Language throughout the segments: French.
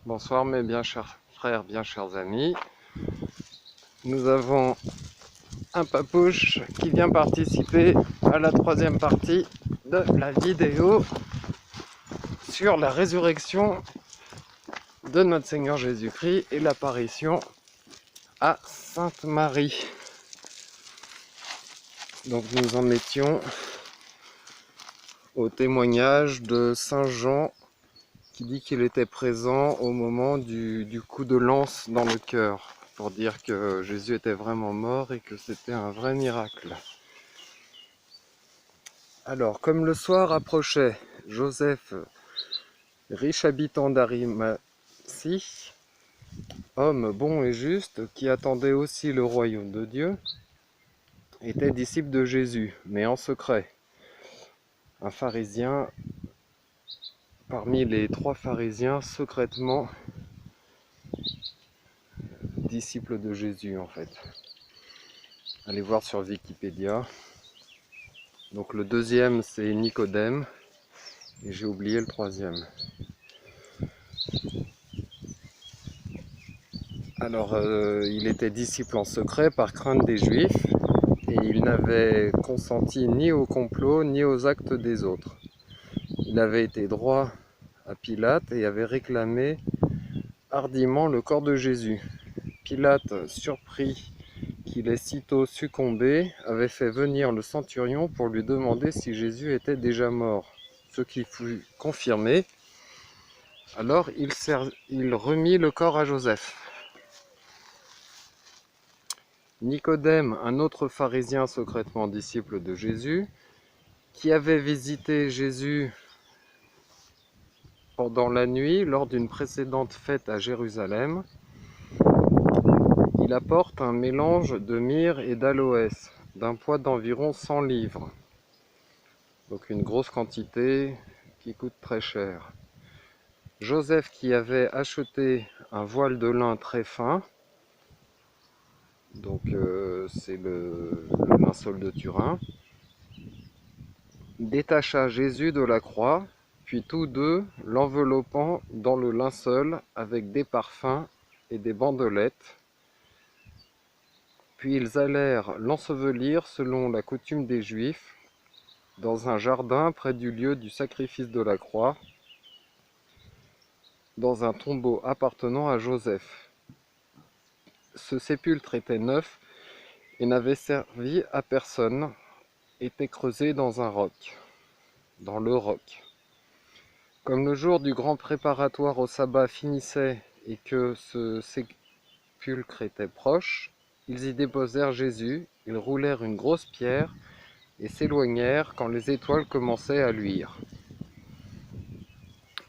Bonsoir mes bien chers frères, bien chers amis. Nous avons un papouche qui vient participer à la troisième partie de la vidéo sur la résurrection de notre Seigneur Jésus-Christ et l'apparition à Sainte Marie. Donc nous en étions au témoignage de Saint Jean qui dit qu'il était présent au moment du coup de lance dans le cœur, pour dire que Jésus était vraiment mort et que c'était un vrai miracle. Alors, comme le soir approchait, Joseph, riche habitant d'Arimathie, homme bon et juste, qui attendait aussi le royaume de Dieu, était disciple de Jésus, mais en secret. Un pharisien, parmi les 3 pharisiens, secrètement disciple de Jésus en fait. Allez voir sur Wikipédia. Donc le deuxième c'est Nicodème, et j'ai oublié le troisième. Alors il était disciple en secret par crainte des Juifs, et il n'avait consenti ni au complot ni aux actes des autres. Il avait été droit à Pilate et avait réclamé hardiment le corps de Jésus. Pilate, surpris qu'il ait sitôt succombé, avait fait venir le centurion pour lui demander si Jésus était déjà mort, ce qui fut confirmé. Alors il remit le corps à Joseph. Nicodème, un autre pharisien secrètement disciple de Jésus, qui avait visité Jésus pendant la nuit lors d'une précédente fête à Jérusalem, il apporte un mélange de myrrhe et d'aloès d'un poids d'environ 100 livres. Donc une grosse quantité qui coûte très cher. Joseph, qui avait acheté un voile de lin très fin, donc c'est le linceul de Turin, détacha Jésus de la croix, puis tous deux l'enveloppant dans le linceul avec des parfums et des bandelettes. Puis ils allèrent l'ensevelir selon la coutume des Juifs, dans un jardin près du lieu du sacrifice de la croix, dans un tombeau appartenant à Joseph. Ce sépulcre était neuf et n'avait servi à personne, était creusé dans le roc. Comme le jour du grand préparatoire au sabbat finissait et que ce sépulcre était proche, ils y déposèrent Jésus, ils roulèrent une grosse pierre et s'éloignèrent quand les étoiles commençaient à luire.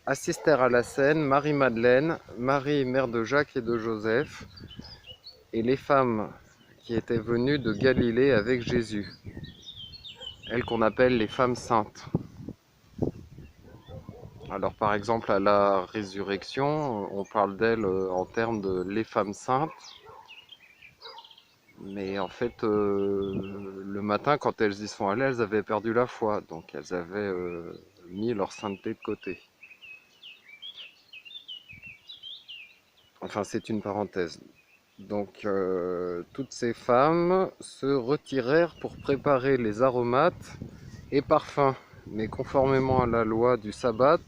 Assistèrent à la scène Marie-Madeleine, Marie, mère de Jacques et de Joseph, et les femmes qui étaient venues de Galilée avec Jésus, elles qu'on appelle les femmes saintes. Alors par exemple à la résurrection, on parle d'elles en termes de les femmes saintes, mais en fait le matin quand elles y sont allées, elles avaient perdu la foi, donc elles avaient mis leur sainteté de côté. Enfin, c'est une parenthèse. Donc, toutes ces femmes se retirèrent pour préparer les aromates et parfums. Mais conformément à la loi du sabbat,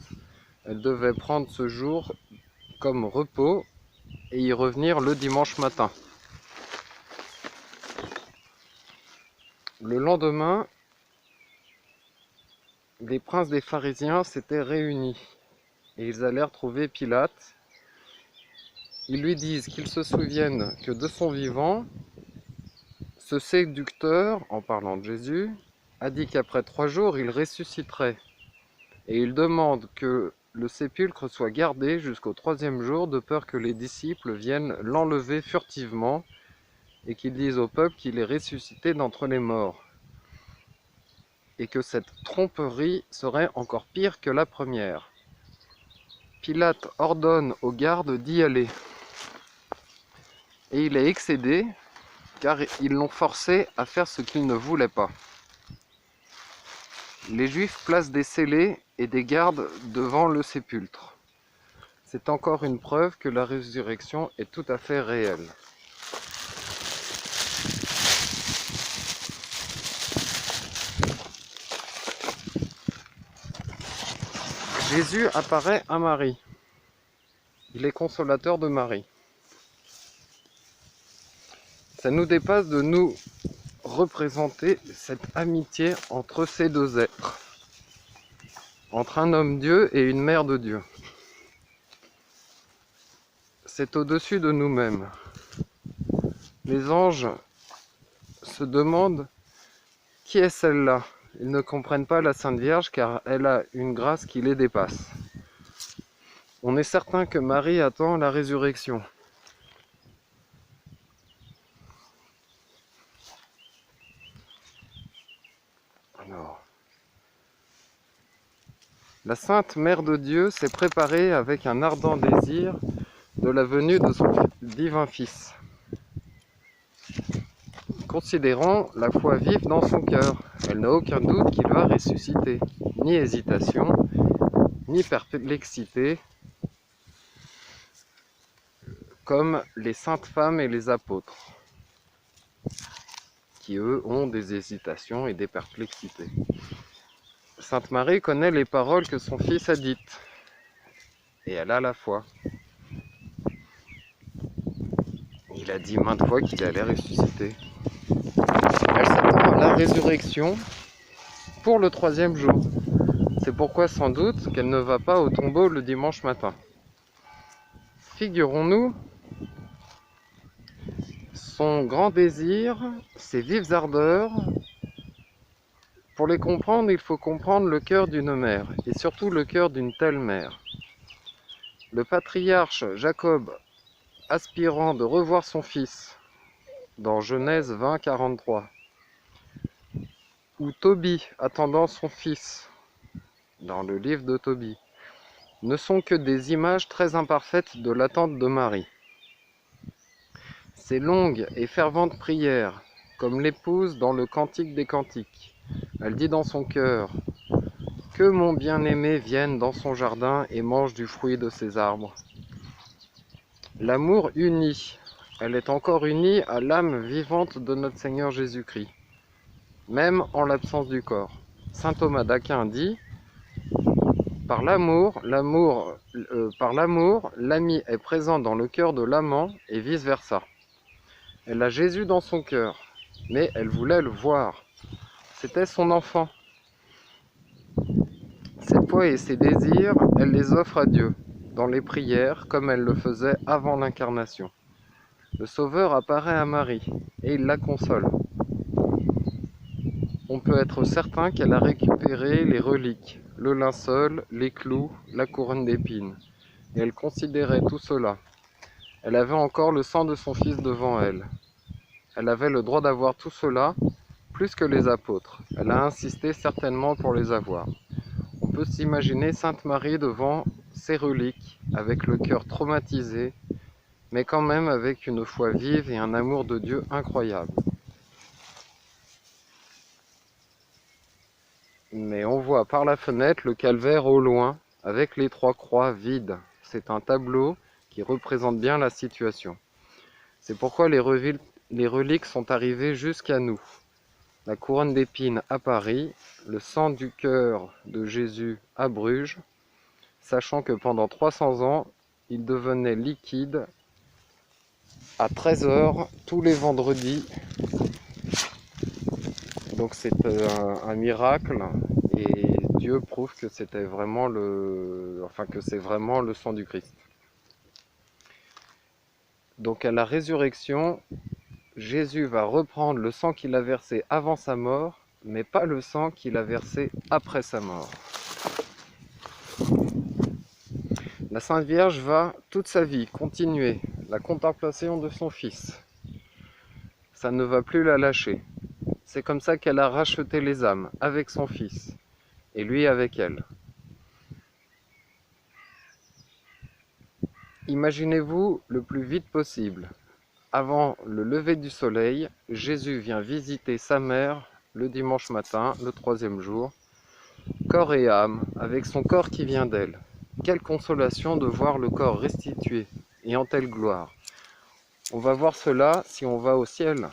elles devaient prendre ce jour comme repos et y revenir le dimanche matin. Le lendemain, les princes des pharisiens s'étaient réunis et ils allèrent trouver Pilate. Ils lui disent qu'ils se souviennent que de son vivant, ce séducteur, en parlant de Jésus, a dit qu'après 3 jours, il ressusciterait. Et il demande que le sépulcre soit gardé jusqu'au 3e jour, de peur que les disciples viennent l'enlever furtivement et qu'ils disent au peuple qu'il est ressuscité d'entre les morts. Et que cette tromperie serait encore pire que la première. Pilate ordonne aux gardes d'y aller. Et il est excédé, car ils l'ont forcé à faire ce qu'il ne voulait pas. Les Juifs placent des scellés et des gardes devant le sépulcre. c'est encore une preuve que la résurrection est tout à fait réelle. Jésus apparaît à Marie. Il est consolateur de Marie. Ça nous dépasse de nous représenter cette amitié entre ces deux êtres, entre un homme-dieu et une mère de Dieu. C'est au-dessus de nous-mêmes. Les anges se demandent qui est celle-là. Ils ne comprennent pas la Sainte Vierge car elle a une grâce qui les dépasse. On est certain que Marie attend la résurrection. Alors, la Sainte Mère de Dieu s'est préparée avec un ardent désir de la venue de son divin Fils. Considérons la foi vive dans son cœur. Elle n'a aucun doute qu'il va ressusciter. Ni hésitation, ni perplexité, comme les saintes femmes et les apôtres, qui eux ont des hésitations et des perplexités. Sainte Marie connaît les paroles que son Fils a dites, et elle a la foi. Il a dit maintes fois qu'il allait ressusciter. Elle s'attend à la résurrection pour le 3e jour. C'est pourquoi sans doute qu'elle ne va pas au tombeau le dimanche matin. Figurons-nous son grand désir, ses vives ardeurs. Pour les comprendre, il faut comprendre le cœur d'une mère, et surtout le cœur d'une telle mère. Le patriarche Jacob, aspirant de revoir son fils, dans Genèse 20, 43, ou Tobie attendant son fils, dans le livre de Tobie, ne sont que des images très imparfaites de l'attente de Marie. Ces longues et ferventes prières, comme l'épouse dans le Cantique des Cantiques, elle dit dans son cœur « Que mon bien-aimé vienne dans son jardin et mange du fruit de ses arbres. » L'amour unit, elle est encore unie à l'âme vivante de notre Seigneur Jésus-Christ, même en l'absence du corps. Saint Thomas d'Aquin dit « Par l'amour, l'ami est présent dans le cœur de l'amant et vice-versa. » Elle a Jésus dans son cœur, mais elle voulait le voir. C'était son enfant. Ses foi et ses désirs, elle les offre à Dieu, dans les prières, comme elle le faisait avant l'incarnation. Le Sauveur apparaît à Marie, et il la console. On peut être certain qu'elle a récupéré les reliques, le linceul, les clous, la couronne d'épines. Et elle considérait tout cela. Elle avait encore le sang de son Fils devant elle. Elle avait le droit d'avoir tout cela, plus que les apôtres. Elle a insisté certainement pour les avoir. On peut s'imaginer Sainte Marie devant ces reliques, avec le cœur traumatisé, mais quand même avec une foi vive et un amour de Dieu incroyable. Mais on voit par la fenêtre le calvaire au loin, avec les 3 croix vides. C'est un tableau qui représente bien la situation. C'est pourquoi les reliques sont arrivées jusqu'à nous. La couronne d'épines à Paris, le sang du cœur de Jésus à Bruges, sachant que pendant 300 ans, il devenait liquide à 13 h tous les vendredis. Donc c'est un miracle et Dieu prouve que c'était vraiment que c'est vraiment le sang du Christ. Donc à la résurrection, Jésus va reprendre le sang qu'il a versé avant sa mort, mais pas le sang qu'il a versé après sa mort. La Sainte Vierge va toute sa vie continuer la contemplation de son Fils. Ça ne va plus la lâcher. C'est comme ça qu'elle a racheté les âmes avec son Fils, et lui avec elle. Imaginez-vous le plus vite possible. Avant le lever du soleil, Jésus vient visiter sa mère le dimanche matin, le 3e jour, corps et âme, avec son corps qui vient d'elle. Quelle consolation de voir le corps restitué et en telle gloire. On va voir cela si on va au ciel.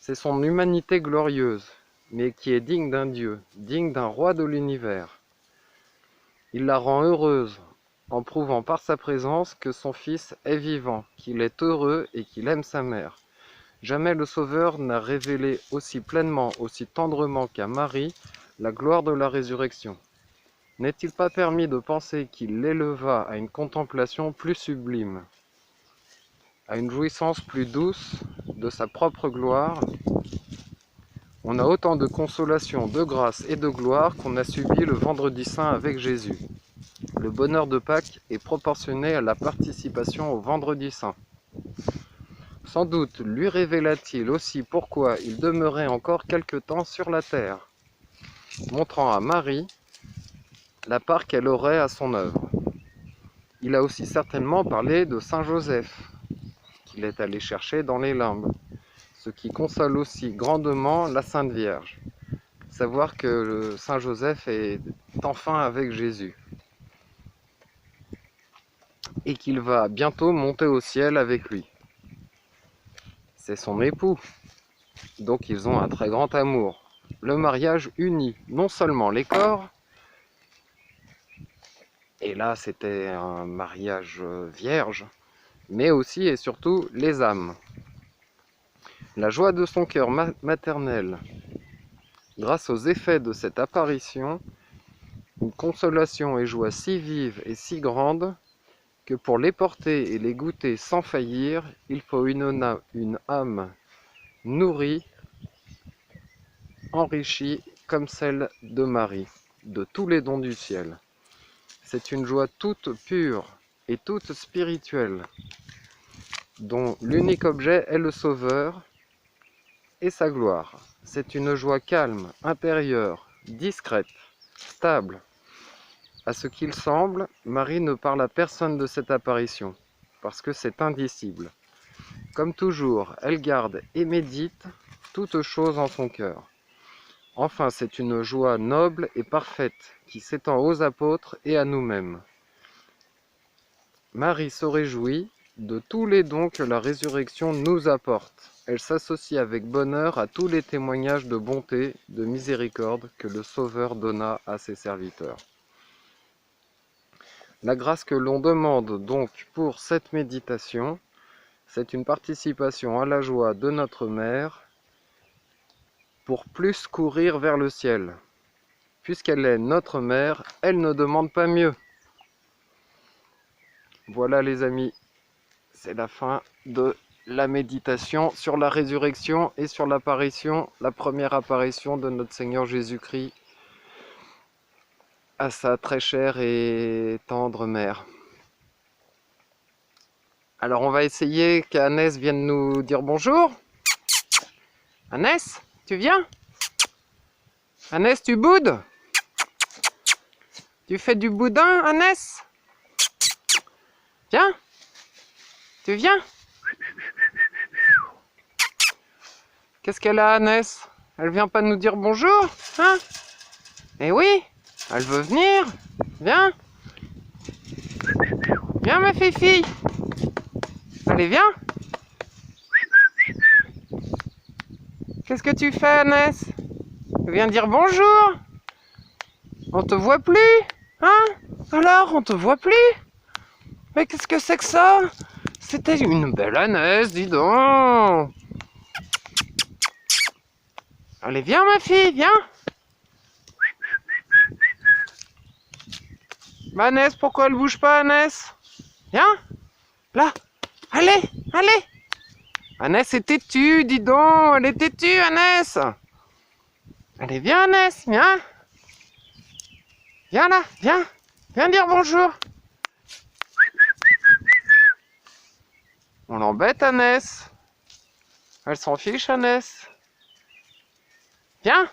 C'est son humanité glorieuse, mais qui est digne d'un Dieu, digne d'un roi de l'univers. Il la rend heureuse, en prouvant par sa présence que son Fils est vivant, qu'il est heureux et qu'il aime sa mère. Jamais le Sauveur n'a révélé aussi pleinement, aussi tendrement qu'à Marie, la gloire de la résurrection. N'est-il pas permis de penser qu'il l'éleva à une contemplation plus sublime, à une jouissance plus douce de sa propre gloire? On a autant de consolation, de grâce et de gloire qu'on a subi le vendredi saint avec Jésus. Le bonheur de Pâques est proportionné à la participation au vendredi saint. Sans doute lui révéla-t-il aussi pourquoi il demeurait encore quelque temps sur la terre, montrant à Marie la part qu'elle aurait à son œuvre. Il a aussi certainement parlé de Saint Joseph, qu'il est allé chercher dans les limbes, ce qui console aussi grandement la Sainte Vierge. Savoir que Saint Joseph est enfin avec Jésus et qu'il va bientôt monter au ciel avec lui. C'est son époux, donc ils ont un très grand amour. Le mariage unit non seulement les corps, et là c'était un mariage vierge, mais aussi et surtout les âmes. La joie de son cœur maternel, grâce aux effets de cette apparition, une consolation et joie si vive et si grande que pour les porter et les goûter sans faillir, il faut une âme nourrie, enrichie comme celle de Marie, de tous les dons du ciel. C'est une joie toute pure et toute spirituelle, dont l'unique objet est le Sauveur et sa gloire. C'est une joie calme, intérieure, discrète, stable. À ce qu'il semble, Marie ne parle à personne de cette apparition, parce que c'est indicible. Comme toujours, elle garde et médite toutes choses en son cœur. Enfin, c'est une joie noble et parfaite qui s'étend aux apôtres et à nous-mêmes. Marie se réjouit de tous les dons que la résurrection nous apporte. Elle s'associe avec bonheur à tous les témoignages de bonté, de miséricorde que le Sauveur donna à ses serviteurs. La grâce que l'on demande donc pour cette méditation, c'est une participation à la joie de notre Mère pour plus courir vers le ciel. Puisqu'elle est notre Mère, elle ne demande pas mieux. Voilà les amis, c'est la fin de la méditation sur la résurrection et sur l'apparition, la première apparition de notre Seigneur Jésus-Christ à sa très chère et tendre mère. Alors on va essayer qu'Annès vienne nous dire bonjour. Annès, tu viens? Annès, tu boudes? Tu fais du boudin, Annès? Viens? Tu viens? Qu'est-ce qu'elle a, Annès? Elle vient pas nous dire bonjour? Hein? Eh oui, elle veut venir. Viens. Viens, ma fifi. Allez, viens. Qu'est-ce que tu fais, Annès? Viens dire bonjour. On te voit plus? Hein? Alors, on te voit plus? Mais qu'est-ce que c'est que ça? C'était une belle Annès, dis donc. Allez, viens, ma fille, viens. Bah, Annès, pourquoi elle bouge pas, Annès? Viens. Là. Allez, allez. Annès est têtue, dis donc. Elle est têtue, Annès. Allez, viens, Annès, viens. Viens là, viens. Viens dire bonjour. On l'embête, Annès. Elle s'en fiche, Annès. Viens.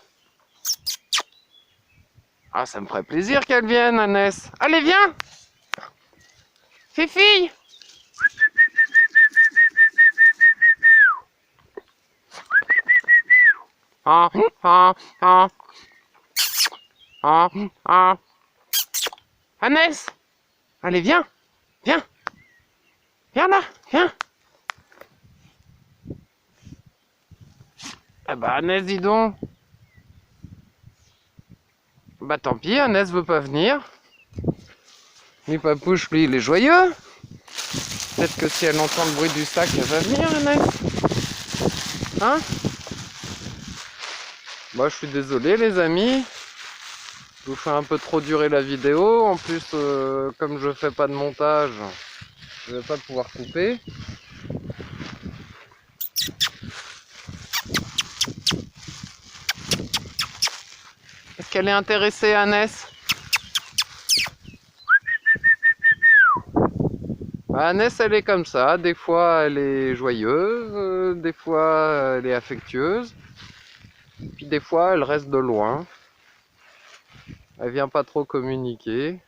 Ah, ça me ferait plaisir qu'elle vienne, Annès. Allez, viens. Fifi. Ah, ah, ah. Ah, ah. Annès. Allez, viens. Viens. Viens là, viens. Ah bah Annès, dis donc. Bah tant pis, Annès veut pas venir. Mais Papouche, lui, il est joyeux. Peut-être que si elle entend le bruit du sac, elle va venir, Annès. Hein? Bah je suis désolé les amis. Je vous fais un peu trop durer la vidéo. En plus, comme je fais pas de montage, je vais pas pouvoir couper. Est-ce qu'elle est intéressée, Annès? Annès, elle est comme ça. Des fois, elle est joyeuse. Des fois, elle est affectueuse. Puis des fois, elle reste de loin. Elle vient pas trop communiquer.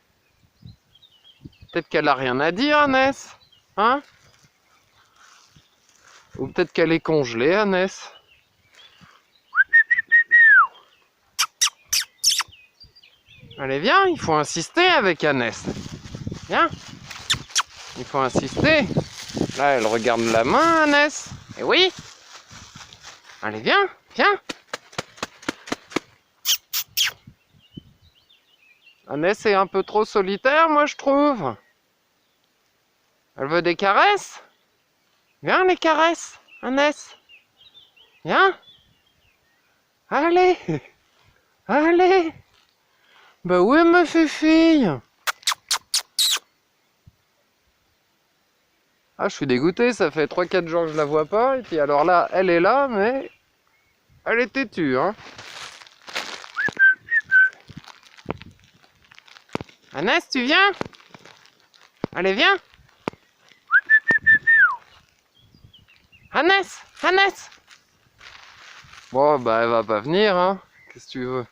Peut-être qu'elle a rien à dire, Annès. Hein? Ou peut-être qu'elle est congelée, Annès. Allez, viens, il faut insister avec Annès. Viens. Il faut insister. Là, elle regarde la main, Annès. Eh oui. Allez, viens, viens. Annès est un peu trop solitaire, moi, je trouve. Elle veut des caresses. Viens, les caresses, Annès. Viens. Allez. Allez. Bah oui, ma fille. Ah, je suis dégoûté, ça fait 3-4 jours que je la vois pas. Et puis alors là, elle est là, mais elle est têtue, hein. Annès, tu viens? Allez, viens. Annès, Annès. Bon, bah elle va pas venir, hein. Qu'est-ce que tu veux?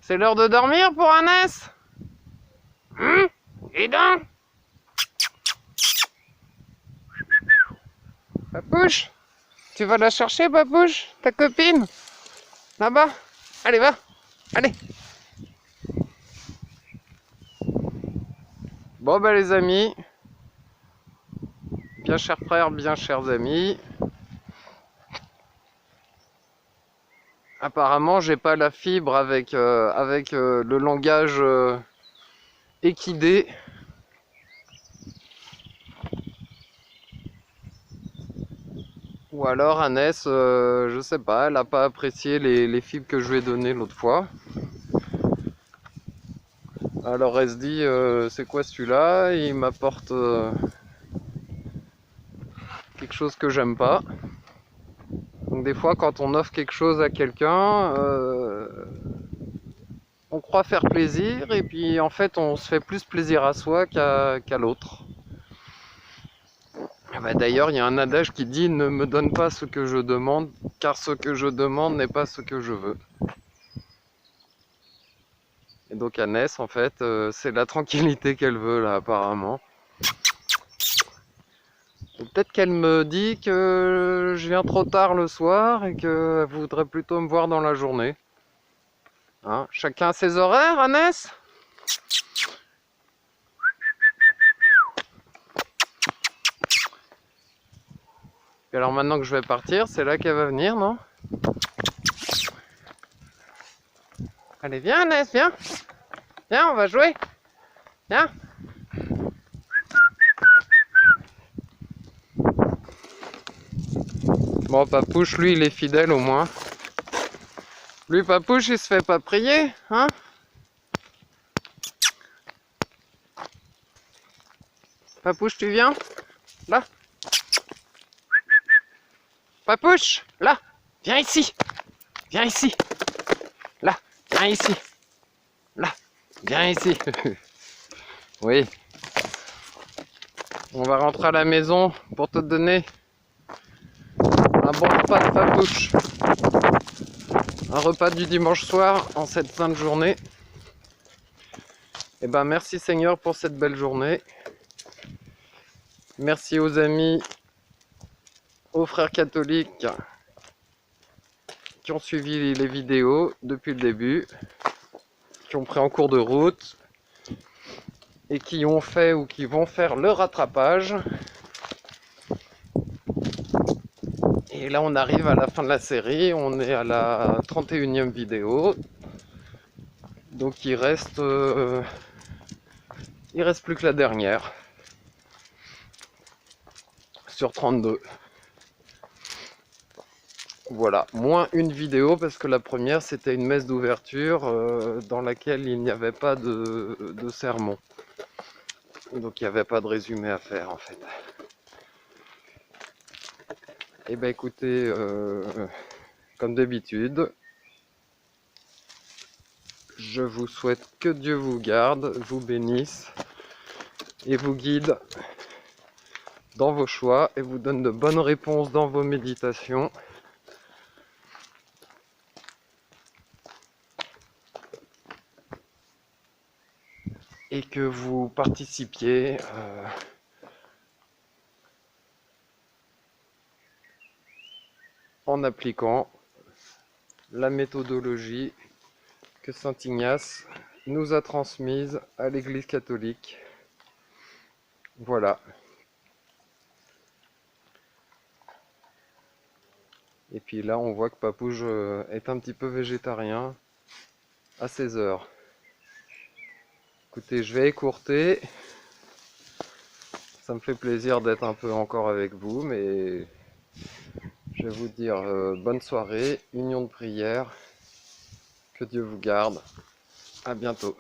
C'est l'heure de dormir pour Annès? Et donc? Papouche, tu vas la chercher, Papouche, ta copine? Là-bas? Allez, va. Allez. Bon, bah les amis, bien chers frères, bien chers amis, apparemment j'ai pas la fibre avec le langage équidé. Ou alors Annès, je sais pas, elle a pas apprécié les fibres que je lui ai données l'autre fois. Alors elle se dit, c'est quoi celui-là? Il m'apporte quelque chose que j'aime pas. Donc des fois quand on offre quelque chose à quelqu'un, on croit faire plaisir et puis en fait on se fait plus plaisir à soi qu'à l'autre. Bah, d'ailleurs il y a un adage qui dit ne me donne pas ce que je demande car ce que je demande n'est pas ce que je veux. Et donc Annès en fait c'est la tranquillité qu'elle veut là apparemment. Peut-être qu'elle me dit que je viens trop tard le soir et qu'elle voudrait plutôt me voir dans la journée. Hein, chacun ses horaires, Annès? Et alors maintenant que je vais partir, c'est là qu'elle va venir, non? Allez, viens Annès, viens. Viens, on va jouer. Viens. Bon, Papouche, lui, il est fidèle au moins. Lui, Papouche, il se fait pas prier, hein? Papouche, tu viens? Là? Papouche, là! Viens ici! Viens ici! Là! Viens ici! Là! Viens ici! Oui. On va rentrer à la maison pour te donner un bon repas de Papouche. Un repas du dimanche soir en cette fin de journée. Et ben merci Seigneur pour cette belle journée. Merci aux amis, aux frères catholiques qui ont suivi les vidéos depuis le début, qui ont pris en cours de route, et qui ont fait ou qui vont faire le rattrapage. Et là on arrive à la fin de la série, on est à la 31e vidéo. Donc il reste plus que la dernière sur 32. Voilà, moins une vidéo parce que la première c'était une messe d'ouverture dans laquelle il n'y avait pas de sermon. Donc il n'y avait pas de résumé à faire en fait. Et ben écoutez, comme d'habitude, je vous souhaite que Dieu vous garde, vous bénisse et vous guide dans vos choix et vous donne de bonnes réponses dans vos méditations. Et que vous participiez en appliquant la méthodologie que Saint Ignace nous a transmise à l'Église catholique. Voilà. Et puis là, on voit que Papouge est un petit peu végétarien à 16 heures. Écoutez, je vais écourter. Ça me fait plaisir d'être un peu encore avec vous, mais je vais vous dire bonne soirée, union de prière, que Dieu vous garde. À bientôt.